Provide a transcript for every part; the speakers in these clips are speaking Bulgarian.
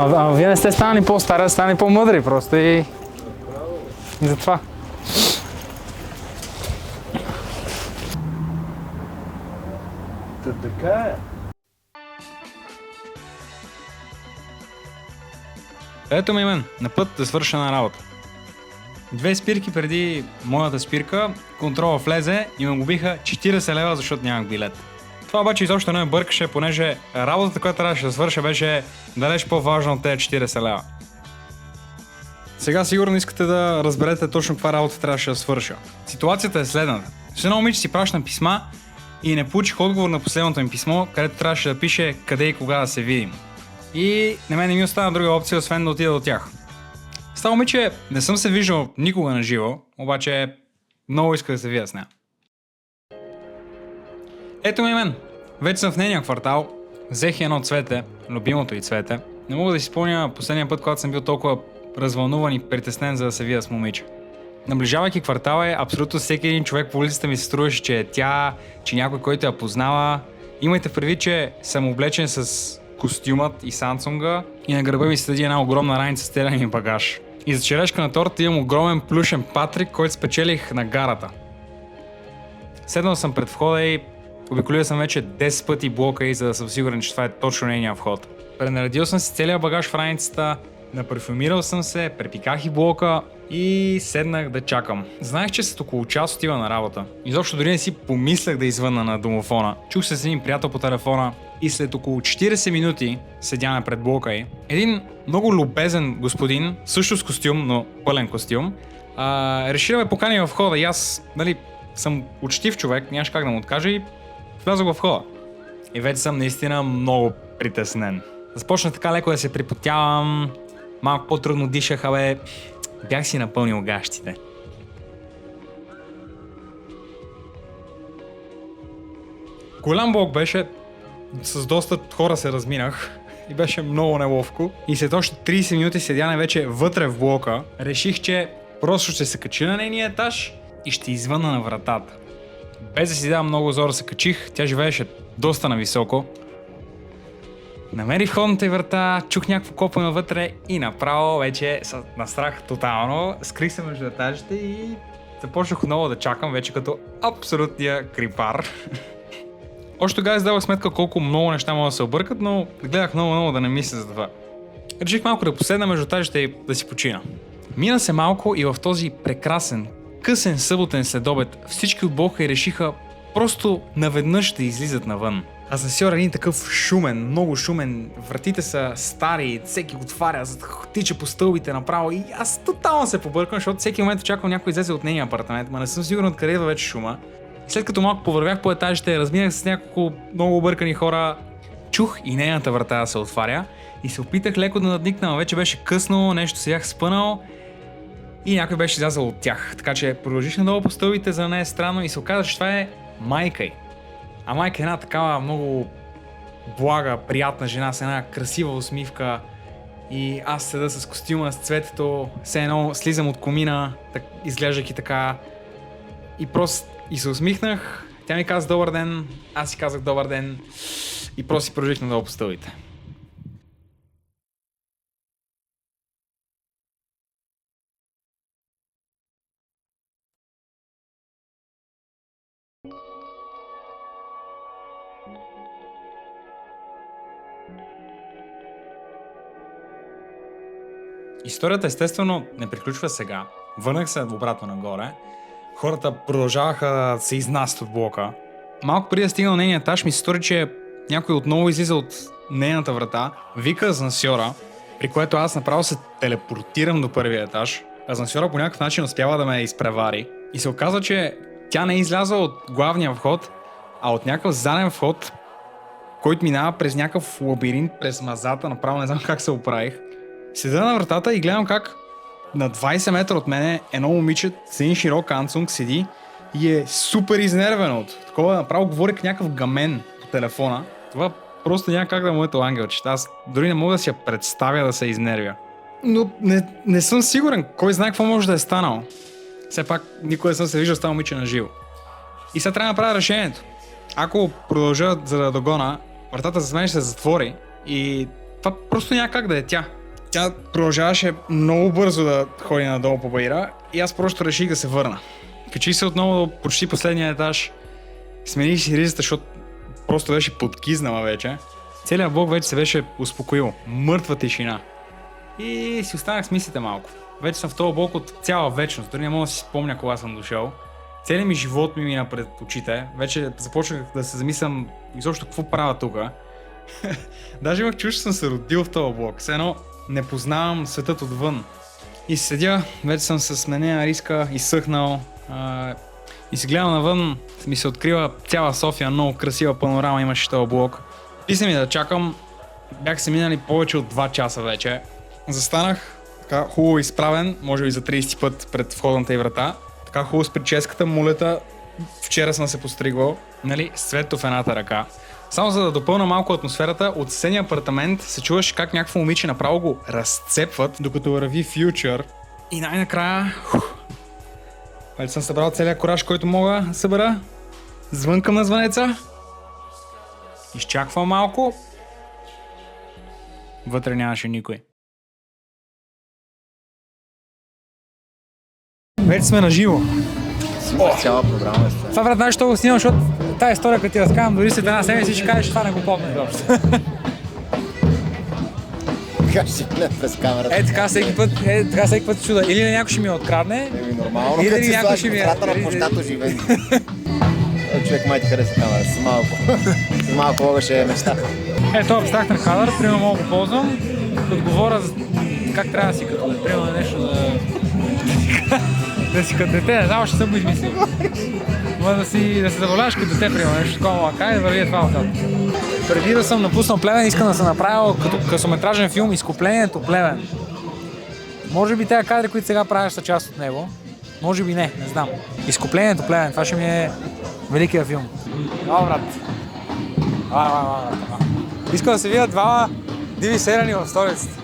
Вие не сте станали по-стара, станали по-мъдри просто и затова. Така е. Ето ме и мен, на път да свърша на работа. 2 спирки преди моята спирка, контрола влезе и ме губиха 40 лева, защото нямах билет. Това обаче изобщо не ме бъркаше, понеже работата, която трябваше да свърша, беше далеч по-важна от тези 40 лева. Сега сигурно искате да разберете точно каква работа трябваше да свърша. Ситуацията е следната. С едно момиче си пращам писма и не получих отговор на последното ми писмо, където трябваше да пише къде и кога да се видим. И на мен не ми остана друга опция, освен да отида до тях. С това момиче не съм се виждал никога на живо, обаче много исках да се видя с нея. Ето ми мен. Вече съм в нейния квартал. Взех едно цвете, любимото й цвете. Не мога да си спомня последния път, когато съм бил толкова развълнуван и притеснен, за да се видя с момиче. Наближавайки квартала абсолютно всеки един човек по улицата ми се струваше, че е тя, че някой, който я познава. Имайте предвид, че съм облечен с костюмът и Самсунга и на гърба ми седи една огромна раница с целия ми багаж. И за черешка на торта имам огромен плюшен Патрик, който спечелих на гарата. Седнал съм пред входа и обиколил съм вече 10 пъти блока и за да съм сигурен, че това е точно нейния вход. Пренаредил съм си целия багаж в раницата, напарфюмирал съм се, препиках и блока и седнах да чакам. Знаех, че след около час отива на работа. Изобщо дори не си помислях да извънна на домофона. Чух се с един приятел по телефона и след около 40 минути седяме пред блока й. Един много любезен господин, също с костюм, но пълен костюм, реши да ме покани в входа и аз, съм учтив човек, нямаш как да му откажа и влязох в входа. И вече съм наистина много притеснен. Започнах така леко да се припотявам, малко по-трудно дишах, бях си напълнил гащите. Голям блок беше, с доста хора се разминах и беше много неловко. И след още 30 минути седяне вече вътре в блока, реших, че просто ще се качи на нейния етаж и ще извънна на вратата. Без да си дава много зора се качих, тя живееше доста нависоко. Намерих входната й врата, чух някакво копане вътре и направо вече на страх тотално. Скрих се между етажите и започнах отново да чакам вече като абсолютния крипар. Още тогава издавах сметка колко много неща могат да се объркат, но гледах много да не мисля за това. Реших малко да поседна между етажите и да си почина. Мина се малко и в този прекрасен, късен съботен следобед всички от блока и решиха просто наведнъж да излизат навън. Асансьор е един такъв шумен, много шумен, вратите са стари, всеки отваря, тича по стълбите направо и аз тотално се побъркам, защото всеки момент очаквам някой излезе от нейния апартамент, но не съм сигурен откъде идва вече шума. След като малко повървях по етажите, разминах с няколко много объркани хора, чух и нейната врата да се отваря и се опитах леко да надникна, но вече беше късно, нещо се бях спънал и някой беше излязъл от тях. Така че продължих надолу по стълбите, за да не е странно и се оказа, че това е майка й. А майка е една такава много блага, приятна жена с една красива усмивка и аз седа с костюма, с цветето, все едно слизам от комина, изглеждайки така и се усмихнах. Тя ми каза добър ден, аз си казах добър ден и просто си продължих надолу по стълбите. Историята естествено не приключва сега. Върнах се обратно нагоре. Хората продължаваха да се изнасят от блока. Малко преди да стигна на нейния етаж ми се стори, че някой отново излиза от нейната врата, вика асансьора, при което аз направо се телепортирам до първия етаж. Асансьора по някакъв начин успява да ме изпревари. И се оказа, че тя не е излязла от главния вход, а от някакъв заден вход, който минава през някакъв лабиринт, през мазата, направо не знам как се оправих. Седа на вратата и гледам как на 20 метра от мене едно момиче с един широк ансунг седи и е супер изнервено от такова, направо говори к някакъв гамен по телефона. Това просто няма как да е моето ангелче. Аз дори не мога да си я представя да се изнервя. Но не съм сигурен, кой знае какво може да е станало. Все пак никога не съм се виждал с това момиче на живо. И сега трябва да направя решението. Ако продължа за да догона, вратата за мен ще се затвори и това просто няма как да е тя. Тя продължаваше много бързо да ходи надолу по баира и аз просто реших да се върна. Качих се отново до почти последния етаж, смених си ризата, защото просто беше подкизнала вече. Целият блок вече се беше успокоил. Мъртва тишина. И си останах с мислите малко. Вече съм в този блок от цяла вечност, дори не мога да си спомня кога съм дошъл. Целият ми живот ми мина пред очите. Вече започнах да се замислям изобщо какво правя тук. Даже имах чувство, че съм се родил в този блок. Все едно не познавам светът отвън. И седя, вече съм с сменена риска, изсъхнал. И си гледам навън, ми се открива цяла София, много красива панорама имаше този блок. И се ми да чакам, бях се минали повече от 2 часа вече. Застанах така хубаво изправен, може би за 30 път пред входната й врата. Така хубаво с прическата, мулета, вчера съм се постригвал, нали, с цвето в едната ръка. Само за да допълна малко атмосферата, от съседния апартамент се чуваше как някакво момиче направо го разцепват, докато върви Future. И най-накрая... Вече съм събрал целият кораж, който мога да събера. Звънкам на звънеца. Изчаквам малко. Вътре нямаше никой. Вече сме на живо. Цяла програма е. Това брат, знаеш, що го снимам, защото тази история, като ти разказвам, дори след една седмица ще кажеш, това не го помня изобщо. Как ще гледа през камерата? Така всеки път чуда. Или на някой ще ми я открадне, Нормално, или като си някой ще слагаш ми врата на площата живее. Човек май ти хареса камера, с малко лога ще е мечта. Ето абстрактен кадър, примерно мога го ползвам, като говоря за как трябва да си като примерно нещо да си като дете, не знам, ще съм го измислил. Ма да се забавляваш като дете, примерно нещо такова лака и да върви това отзад. Преди да съм напуснал Плевен, искам да съм направил като късометражен филм Изкуплението Плевен. Може би тези кадри, които сега правиш, са част от него. Може би не знам. Изкуплението Плевен, това ще ми е великият филм. О, брат. Искам да се видят двама диви сериани в столицата.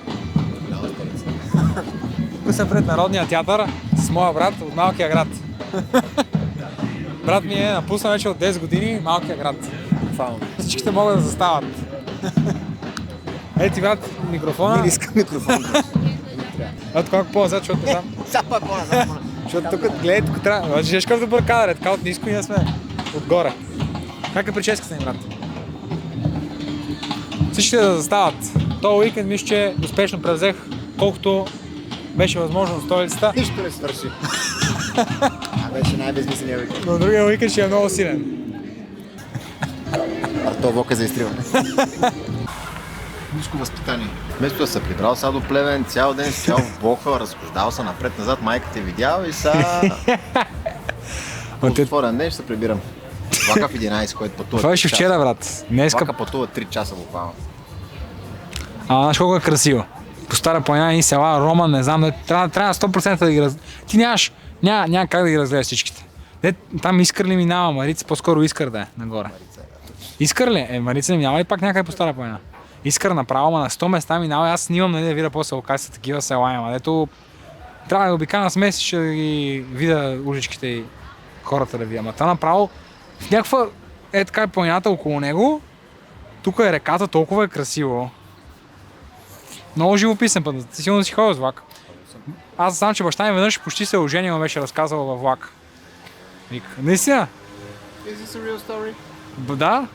Тук съм пред Народния театър с моя брат от малкия град. Брат ми е напуснал вече от 10 години малкия град. Всичките могат да застават. Ей ти брат, микрофона. Не искам микрофон. Ето колко по-назад, защото не знам. Сапа по-назад. Защото тук, гледай, тук трябва. Виждаш какъв добър кадър, така от ниско и ние сме отгоре. Как е прическата ни, брат? Всичките да застават. Този уикенд мисля, че успешно превзех колкото беше възможно в столицата. Нищо не свърши. Беше най-безмисленият уикенд. Но другия уикенд ще е много силен. Арто Вок е за изтриване. Ниско възпитание. Вместо да се прибрал сега до Плевен, цял ден сял в блока, разхождал се напред-назад, майка те видял и сега... Отворен ден ще се прибирам. Влака в 11, който пътува. Това беше вчера, брат. Днеска... Влака пътува 3 часа буквално. Знаеш колко е красиво. По Стара планина и села, Роман, не знам, трябва 100% да ги разгледаш. Ти няма как да ги разгледаш всичките. Там Искър ли минава, Марица, по-скоро Искър да е нагоре. Искър ли? Марица не минава и пак някъде по Стара планина. Искър направо, ма на 100 места минава, аз снимам, нали, да видя после локации са такива села, ама дето трябва да обикаля с месец, ще да ги видя уличките и хората да видя. Ама това направо в някаква така е планината около него, тук е реката, толкова е красиво. Много живописен път, сигурно си ходил с влак. Аз знам, че баща ми веднъж почти се оженил, ме беше разказал във влак. Вика, наистина? Is this a real story? Да.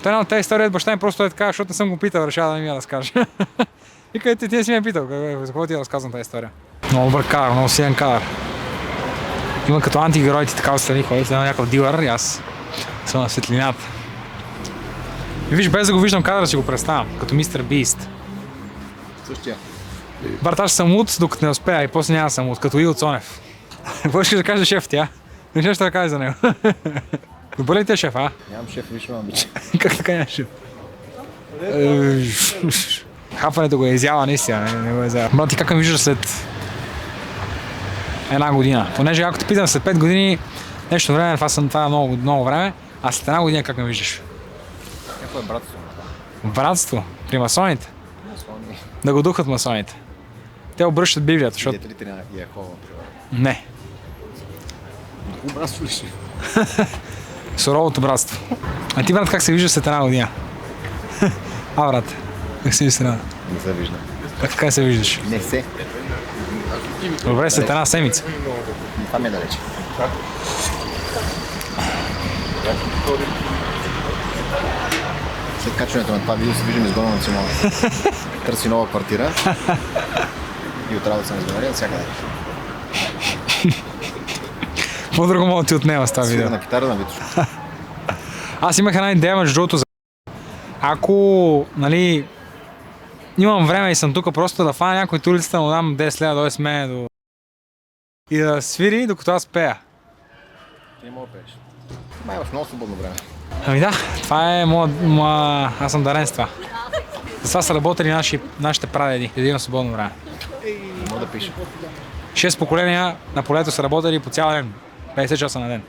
Една от тези истории баща ми просто е така, защото не съм го питал, решава да ми я разкаже. Вика, ти не си ме питал, за какво ти я разказвам тази история. Много добър кадър, много силен кадър. Има като антигерой, ти така отстрани ходиш, за някакъв дилър и аз съм на светлината. И виж, без да го виждам кадъра, си го представям, като Мистер Бист. Същия. Брат, аз съм луд, докато не успея и после няма да съм луд, като Ил Цонев. Какво искаш да кажеш за шеф тя? Не ще да кажеш за него. Добър ли ти е шеф, а? Нямам шеф, нищо ме обича. Как така нямаш шеф? Хапването го е изява, наистина, не го е изява. Брат, ти как ме виждаш след една година? Понеже ако те питам след 5 години, нещо време, това е много време, а след една година как ме виждаш? Какво е братство? Братство? При масоните? Да го духат масоните. Те обръщат Библията, защото... Свидетелите на Йехова. Не. Много братство ли ще? Суровото братство. А ти, брат, как се виждаш след една година? Брат. Как си страна? Не се вижда. Така се виждаш. Не се. Добре, след една седмица. Това ми е далече. След качването на това видео се виждам изгона на Симона. Търси нова квартира. И от работа съм изгонали навсякъде. Какво друго мога да ти отнема с това Свира видео? на китара на Витош. Аз имах една идея между другото за... Ако, нали, имам време и съм тук просто да фана някой от улицата, му дам 10 лева, дойде с мен до... И да свири, докато аз пея. Ти не мога да пееш. Май имаш много свободно време. Ами да, това е моя... Аз съм дарен с това. За това са работили нашите прадеди, да имам свободно време. Не мога да пиша. 6 поколения на полето са работили по цял ден, 50 часа на ден.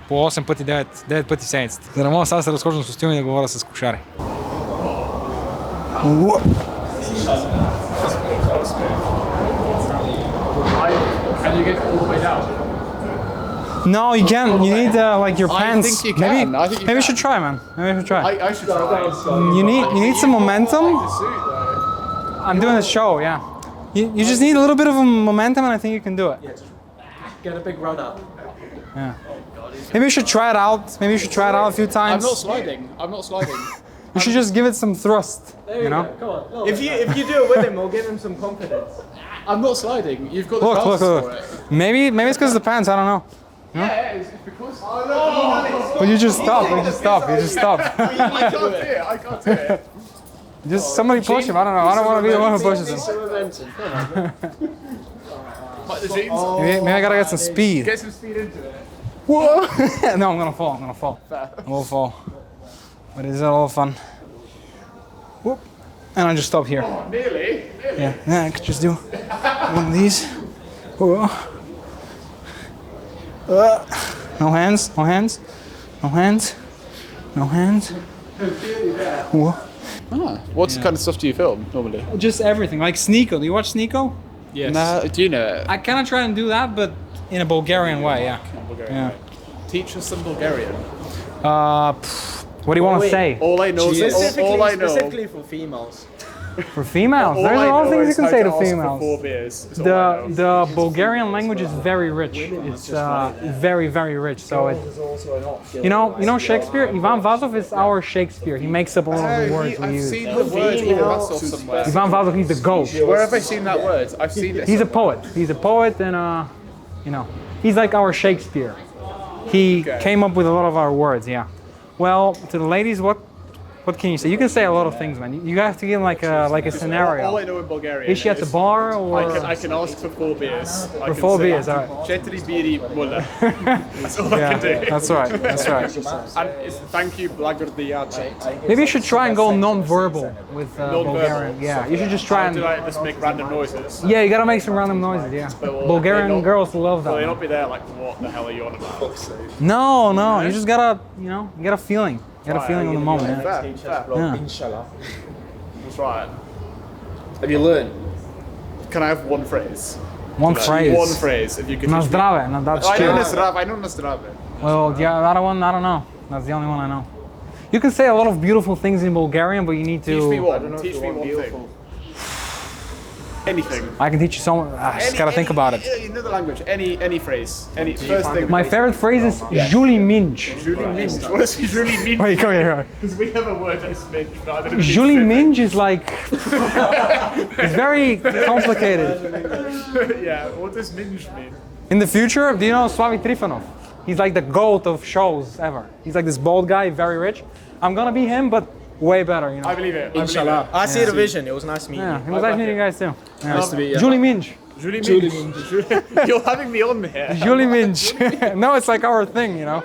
По 8 пъти, 9 пъти в седмицата. За да мога сега да се разхождам с костюм и да говоря с кошари. No, you can't. You need like your pants. I think you can. Maybe you should try, man. Maybe you should try. I should try. You need some momentum. I'm doing a show, yeah. You just need a little bit of a momentum, and I think you can do it. Get a big run up. Yeah. Maybe you should try it out. Maybe you should try it out a few I'm times. not sliding. I'm not sliding. You should just give it some thrust. You know. Come on. If you do it with him, we'll give him some confidence. I'm not sliding. You've got the Look, trousers look, for look. it. Maybe it's because of the pants. I don't know. Yeah, it's because. But you just stop. You just stop. You just stop. I can't do it. I can't do it. Just somebody push him. I don't know. I don't want to be the one who pushes him. Some momentum. Come on. Like the jeans. Maybe I gotta get some speed. Get some speed into it. Whoa! No, I'm gonna fall. I will fall. But it's all fun. Whoop! And I just stop here. Nearly. Yeah, I could just do one of these. Whoa. No hands. No hands. No hands. No hands. Whoa. What kind of stuff do you film normally? Just everything. Like Sneeko. Do you watch Sneeko? Yes. Do you know it? I kind of try and do that, but in a Bulgarian way. Yeah. Yeah. Teach us some Bulgarian. What do you want to say? All I know is all I know. Specifically for females. For females, there's a lot of things you can say to females. For 4 beers. is all I know. The Bulgarian language is very rich. It's very, very rich. So it, you know Shakespeare. Ivan Vazov is our Shakespeare. He makes up all of the words we I've use. seen the word Vasov somewhere. Ivan Vazov, he's the goat. Where have I seen that word? I've seen it. He's a poet. He's a poet, and you know, he's like our Shakespeare. He came up with a lot of our words. Yeah. Well, to the ladies, what can you say? You can say a lot of things, man. You have to give them like a scenario. All I know in Bulgarian. Is she at the bar or? I can ask for 4 beers. For 4 beers, alright. Četiri biri mulla. That's all I Yeah, can do. that's right. That's right. And it's thank you, blagordiyachi. Maybe you should try and go non-verbal with Bulgarian. Yeah, you should just try Do and. I just make random noises? Yeah, you gotta make some random noises. Yeah, Bulgarian They'll- girls love Will they that. not be there like, what the hell are you on about? No, you just gotta, you get a feeling. You get a feeling on the moment. Yeah. Fair. Yeah. Inshallah. That's right. Have you learned? Can I have one phrase? One phrase. One phrase, if you could Na teach me. zdrave, na that's I know true. Nazdrave, I know Nazdrave. Well, the other one, I don't know. That's the only one I know. You can say a lot of beautiful things in Bulgarian, but you need Teach me to. one. Teach me one thing. Anything. I can teach you so. I just gotta think about it. You know the language. Any phrase. Any first thing. My favorite phrase is Julie Minch. Julie Minch. What does Julie Minch? Wait, come here. Because we have a word as Minch, but I don't know. Julie Minch is like. It's very complicated. Yeah. What does Minch mean? In the future, do you know Slavi Trifonov? He's like the goat of shows ever. He's like this bald guy, very rich. I'm gonna be him, but way better, you know. I believe it. Inshallah. I see the vision. It was nice meeting Yeah, you. it was nice meeting you guys too. Yeah. Nice to meet you. Julie Minch. Julie Minch. You're having me on here. Julie Minch. No, it's like our thing, you know.